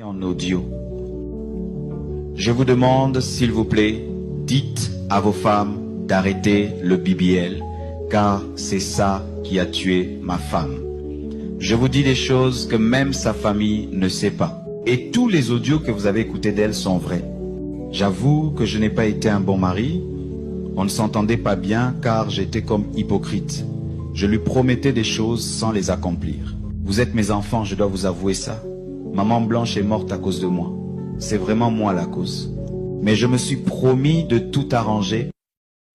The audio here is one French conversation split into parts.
En audio. Je vous demande, s'il vous plaît, dites à vos femmes d'arrêter le BBL, car c'est ça qui a tué ma femme. Je vous dis des choses que même sa famille ne sait pas. Et tous les audios que vous avez écoutés d'elle sont vrais. J'avoue que je n'ai pas été un bon mari. On ne s'entendait pas bien car j'étais comme hypocrite. Je lui promettais des choses sans les accomplir. Vous êtes mes enfants, je dois vous avouer ça. Maman Blanche est morte à cause de moi. C'est vraiment moi la cause. Mais je me suis promis de tout arranger.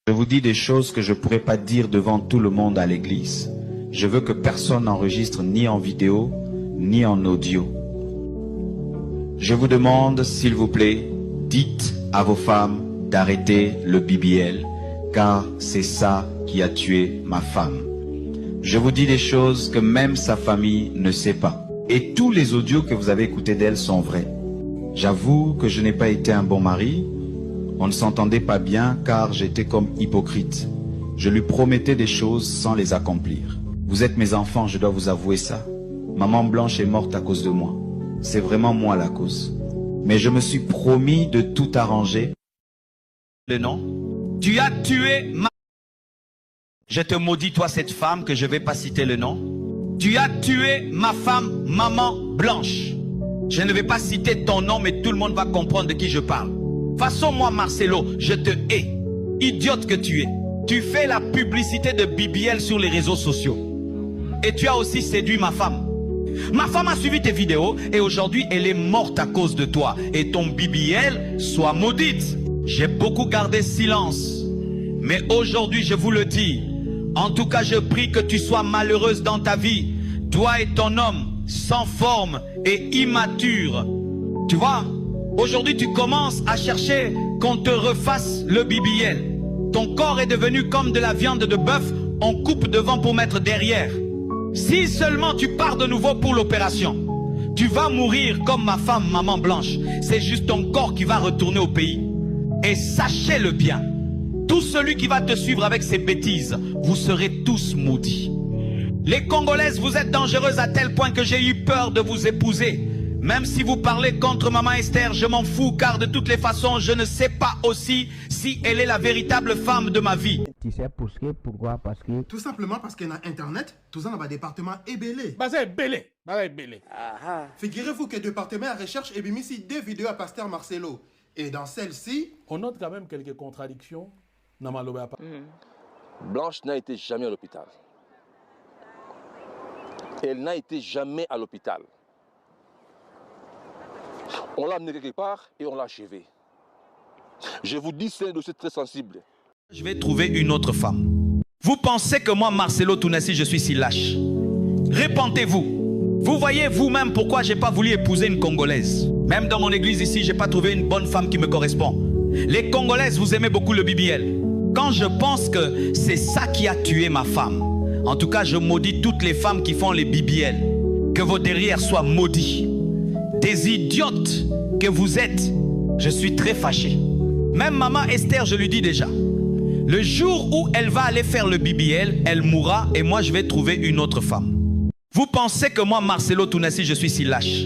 Je vous dis des choses que je ne pourrais pas dire devant tout le monde à l'église. Je veux que personne n'enregistre ni en vidéo, ni en audio. Je vous demande, s'il vous plaît, dites à vos femmes d'arrêter le BBL, car c'est ça qui a tué ma femme. Je vous dis des choses que même sa famille ne sait pas. Et tous les audios que vous avez écoutés d'elle sont vrais. J'avoue que je n'ai pas été un bon mari. On ne s'entendait pas bien car j'étais comme hypocrite. Je lui promettais des choses sans les accomplir. Vous êtes mes enfants, je dois vous avouer ça. Maman Blanche est morte à cause de moi. C'est vraiment moi la cause. Mais je me suis promis de tout arranger. Le nom. Tu as tué ma... Je te maudis, toi, cette femme, que je ne vais pas citer le nom. Tu as tué ma femme, maman Blanche. Je ne vais pas citer ton nom, mais tout le monde va comprendre de qui je parle. Façon, moi, Marcelo, je te hais. Idiote que tu es. Tu fais la publicité de BBL sur les réseaux sociaux. Et tu as aussi séduit ma femme. Ma femme a suivi tes vidéos et aujourd'hui, elle est morte à cause de toi. Et ton BBL soit maudite. J'ai beaucoup gardé silence. Mais aujourd'hui, je vous le dis, en tout cas, je prie que tu sois malheureuse dans ta vie. Toi et ton homme, sans forme et immature. Tu vois, aujourd'hui, tu commences à chercher qu'on te refasse le BBL. Ton corps est devenu comme de la viande de bœuf. On coupe devant pour mettre derrière. Si seulement tu pars de nouveau pour l'opération, tu vas mourir comme ma femme, maman Blanche. C'est juste ton corps qui va retourner au pays. Et sachez-le bien. Tout celui qui va te suivre avec ces bêtises, vous serez tous maudits. Les Congolaises, vous êtes dangereuses à tel point que j'ai eu peur de vous épouser. Même si vous parlez contre maman Esther, je m'en fous car de toutes les façons, je ne sais pas aussi si elle est la véritable femme de ma vie. Tu sais pourquoi? Parce que... Tout simplement parce qu'il y a Internet, tout ça dans le département est belé. Basé belé. Figurez-vous que le département de recherche a mis ici deux vidéos à Pasteur Marcelo. Et dans celle-ci... On note quand même quelques contradictions. Blanche n'a été jamais à l'hôpital. Elle n'a été jamais à l'hôpital. On l'a amené quelque part et on l'a achevé. Je vous dis, c'est un dossier très sensible. Je vais trouver une autre femme. Vous pensez que moi, Marcelo Tounassi, je suis si lâche? Répentez-vous. Vous voyez vous-même pourquoi j'ai pas voulu épouser une Congolaise. Même dans mon église ici, j'ai pas trouvé une bonne femme qui me correspond. Les Congolaises, vous aimez beaucoup le BBL. Quand je pense que c'est ça qui a tué ma femme, en tout cas, je maudis toutes les femmes qui font les BBL. Que vos derrières soient maudits. Des idiotes que vous êtes, je suis très fâché. Même maman Esther, je lui dis déjà, le jour où elle va aller faire le BBL, elle mourra et moi je vais trouver une autre femme. Vous pensez que moi, Marcelo Tounassi, je suis si lâche?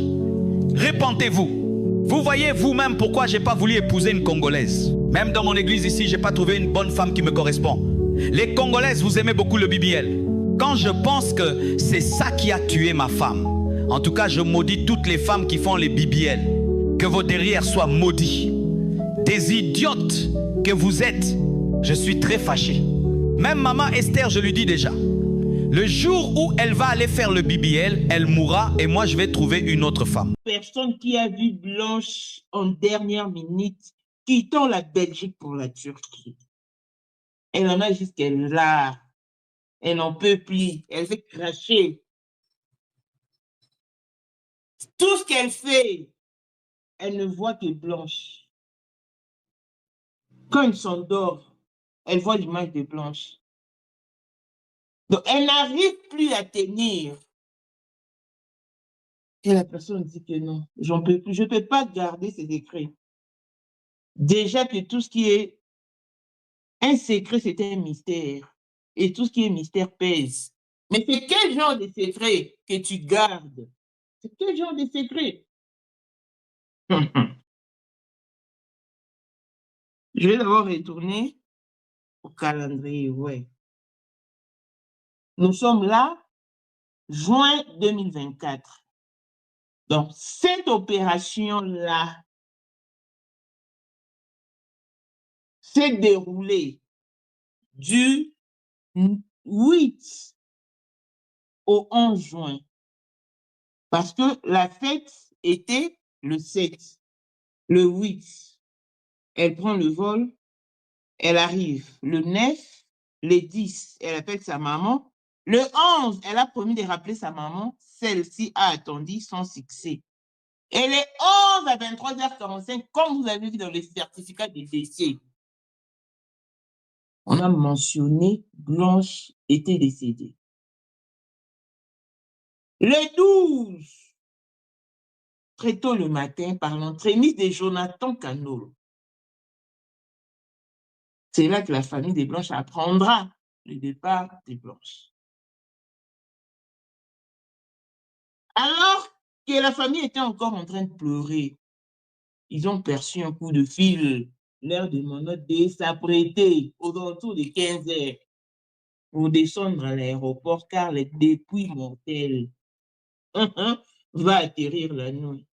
Répentez-vous. Vous voyez vous-même pourquoi j'ai pas voulu épouser une Congolaise. Même dans mon église ici, j'ai pas trouvé une bonne femme qui me correspond. Les Congolaises, vous aimez beaucoup le BBL. Quand je pense que c'est ça qui a tué ma femme, en tout cas, je maudis toutes les femmes qui font les BBL. Que vos derrières soient maudits. Des idiotes que vous êtes, je suis très fâché. Même maman Esther, je lui dis déjà, le jour où elle va aller faire le BBL, elle mourra et moi je vais trouver une autre femme. Personne qui a vu Blanche en dernière minute quittant la Belgique pour la Turquie. Elle en a jusqu'à là. Elle n'en peut plus. Elle fait cracher. Tout ce qu'elle fait, elle ne voit que Blanche. Quand elle s'endort, elle voit l'image de Blanche. Donc, elle n'arrive plus à tenir. Et la personne dit que non, j'en peux plus, je ne peux pas garder ces secrets. Déjà que tout ce qui est un secret, c'est un mystère. Et tout ce qui est mystère pèse. Mais c'est quel genre de secret que tu gardes? C'est quel genre de secret? Je vais d'abord retourner au calendrier, ouais. Nous sommes là, juin 2024. Donc, cette opération-là s'est déroulée du 8 au 11 juin. Parce que la fête était le 7. Le 8, elle prend le vol, elle arrive. Le 9, le 10, elle appelle sa maman. Le 11, elle a promis de rappeler sa maman. Celle-ci a attendu son succès. Et les 11 à 23h45, comme vous avez vu dans le certificat de décès, on a mentionné Blanche était décédée. Le 12, très tôt le matin, par l'entremise de Jonathan Cano, c'est là que la famille des Blanches apprendra le départ des Blanches. Alors que la famille était encore en train de pleurer, ils ont perçu un coup de fil, l'air de monote de s'apprêter aux alentours de 15h pour descendre à l'aéroport car le dépouille mortel va atterrir la nuit.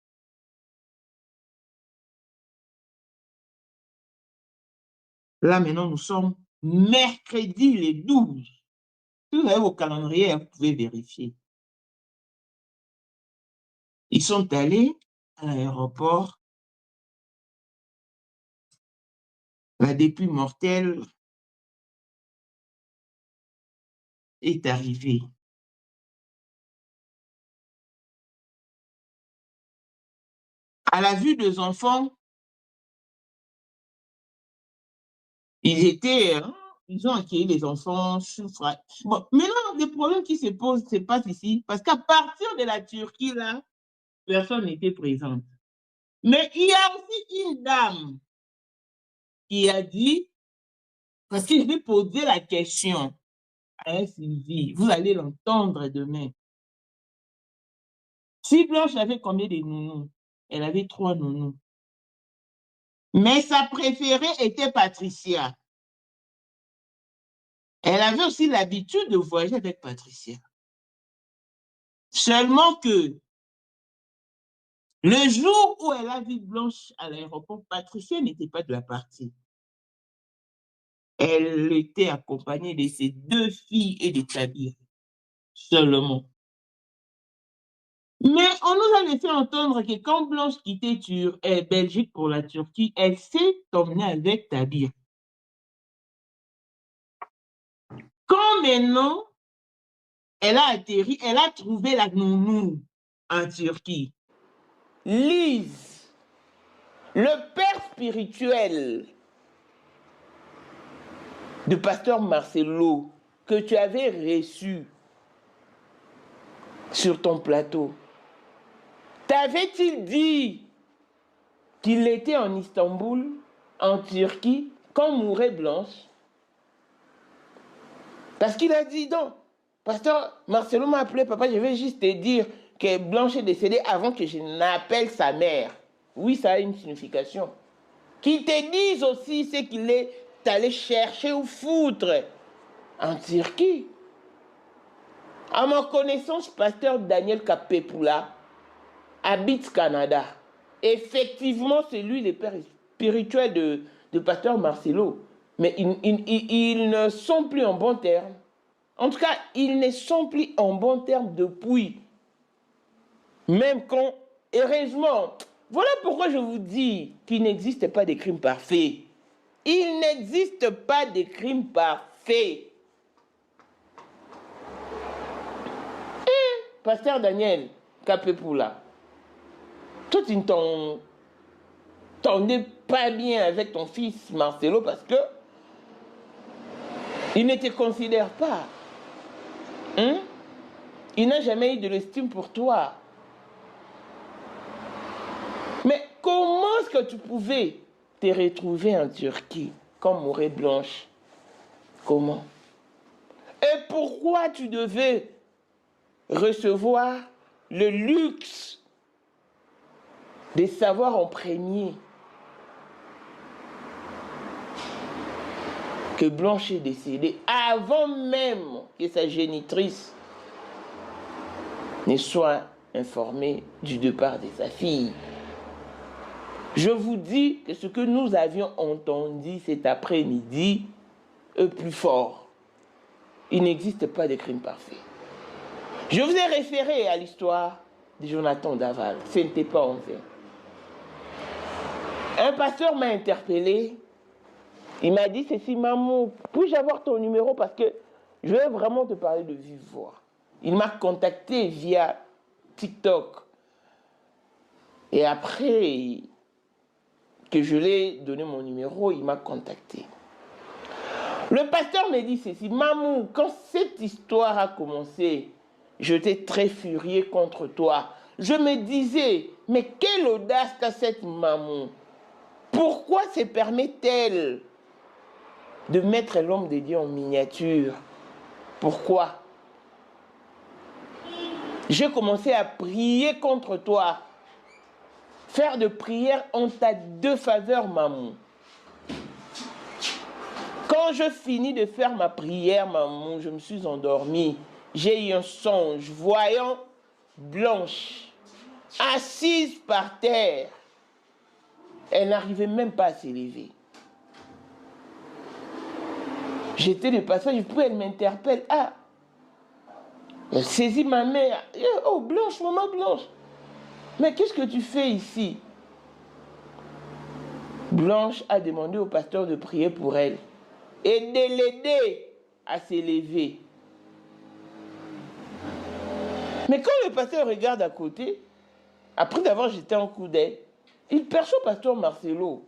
Là, maintenant, nous sommes mercredi le 12. Si vous avez vos calendriers, vous pouvez vérifier. Ils sont allés à l'aéroport. La dépouille mortelle est arrivée. À la vue des enfants, ils ont accueilli les enfants. Bon, maintenant, le problème qui se pose, c'est pas ici, parce qu'à partir de la Turquie, là, personne n'était présente. Mais il y a aussi une dame qui a dit, parce que je vais poser la question à Sylvie, vous allez l'entendre demain. Si Blanche avait combien de nounous? Elle avait 3 nounous. Mais sa préférée était Patricia. Elle avait aussi l'habitude de voyager avec Patricia. Seulement que le jour où elle a vu Blanche à l'aéroport, Patricia n'était pas de la partie. Elle était accompagnée de ses 2 filles et de Tabir. Seulement. Mais on nous a laissé entendre que quand Blanche quittait Belgique pour la Turquie, elle s'est emmenée avec Tabir. Quand maintenant, elle a atterri, elle a trouvé la nounou en Turquie. Lise, le père spirituel du pasteur Marcelo que tu avais reçu sur ton plateau, t'avait-il dit qu'il était en Istanbul, en Turquie, quand mourait Blanche? Parce qu'il a dit non. Pasteur Marcelo m'a appelé, papa, je vais juste te dire que Blanche est décédée avant que je n'appelle sa mère. Oui, ça a une signification. Qu'il te dise aussi ce qu'il est allé chercher ou foutre en Turquie. À ma connaissance, pasteur Daniel Kapepula habite Canada. Effectivement, c'est lui le père spirituel de pasteur Marcelo. Mais ils ne sont plus en bons termes. En tout cas, ils ne sont plus en bons termes depuis. Même quand, heureusement, voilà pourquoi je vous dis qu'il n'existe pas de crimes parfaits. Il n'existe pas de crimes parfaits. Pasteur Daniel Kapepula, toi, tu ne t'entendais pas bien avec ton fils Marcelo parce que il ne te considère pas. Il n'a jamais eu de l'estime pour toi. Mais comment est-ce que tu pouvais te retrouver en Turquie comme mourait Blanche? Comment? Et pourquoi tu devais recevoir le luxe de savoir en premier que Blanche est décédée avant même que sa génitrice ne soit informée du départ de sa fille. Je vous dis que ce que nous avions entendu cet après-midi est plus fort. Il n'existe pas de crime parfait. Je vous ai référé à l'histoire de Jonathan Daval. Ce n'était pas en vain. Un pasteur m'a interpellé. Il m'a dit, ceci, maman, puis-je avoir ton numéro parce que je vais vraiment te parler de vive voix. Il m'a contacté via TikTok. Et après que je lui ai donné mon numéro, il m'a contacté. Le pasteur me dit ceci, maman, quand cette histoire a commencé, j'étais très furieux contre toi. Je me disais, mais quelle audace qu'a cette maman. Pourquoi se permet-elle de mettre l'homme de Dieu en miniature? Pourquoi? J'ai commencé à prier contre toi. Faire de prière en ta défaveur, maman. Quand je finis de faire ma prière, maman, je me suis endormie. J'ai eu un songe, voyant Blanche, assise par terre. Elle n'arrivait même pas à s'élever. J'étais de passage, puis elle m'interpelle. Ah, elle saisit ma mère. Oh, Blanche, maman Blanche. Mais qu'est-ce que tu fais ici? Blanche a demandé au pasteur de prier pour elle et de l'aider à s'élever. Mais quand le pasteur regarde à côté, après d'avoir jeté un coup d'œil, il perçoit pasteur Marcelo.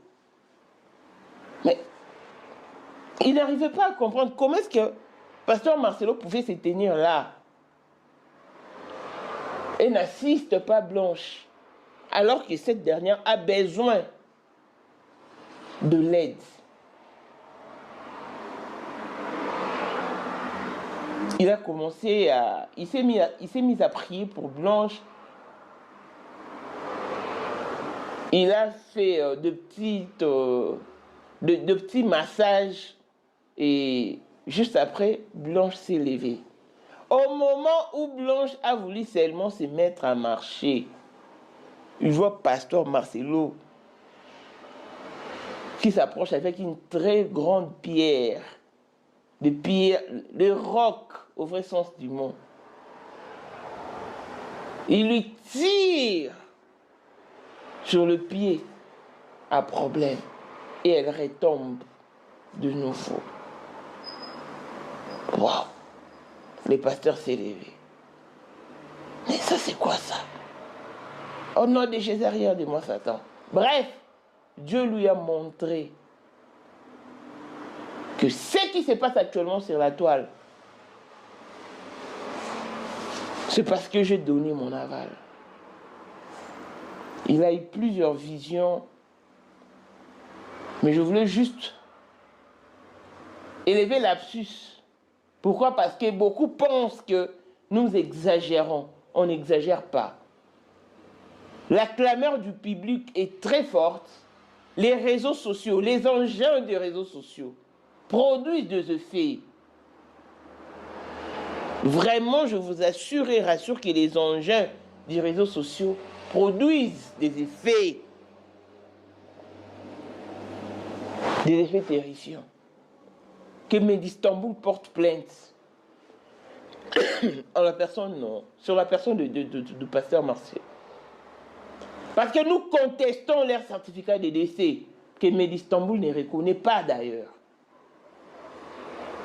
Mais il n'arrivait pas à comprendre comment est-ce que pasteur Marcelo pouvait se tenir là et n'assiste pas Blanche, alors que cette dernière a besoin de l'aide. Il a commencé à... Il s'est mis à prier pour Blanche. Il a fait de petits massages et juste après, Blanche s'est levée. Au moment où Blanche a voulu seulement se mettre à marcher, il voit pasteur Marcelo qui s'approche avec une très grande pierre, de roc au vrai sens du mot. Il lui tire sur le pied à problème et elle retombe de nouveau. Waouh! Le pasteur s'est levé. Mais ça, c'est quoi ça? Au nom de Jésus, arrière de moi, Satan. Bref, Dieu lui a montré que ce qui se passe actuellement sur la toile, c'est parce que j'ai donné mon aval. Il a eu plusieurs visions, mais je voulais juste élever l'absus. Pourquoi? Parce que beaucoup pensent que nous exagérons. On n'exagère pas. La clameur du public est très forte. Les réseaux sociaux, les engins des réseaux sociaux produisent des effets. Vraiment, je vous assure et rassure que les engins des réseaux sociaux produisent des effets terrifiants. Que Médistamboul porte plainte en la personne, non, sur la personne du pasteur Marcel. Parce que nous contestons leur certificat de décès, que Médistamboul ne reconnaît pas d'ailleurs.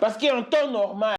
Parce qu'en temps normal,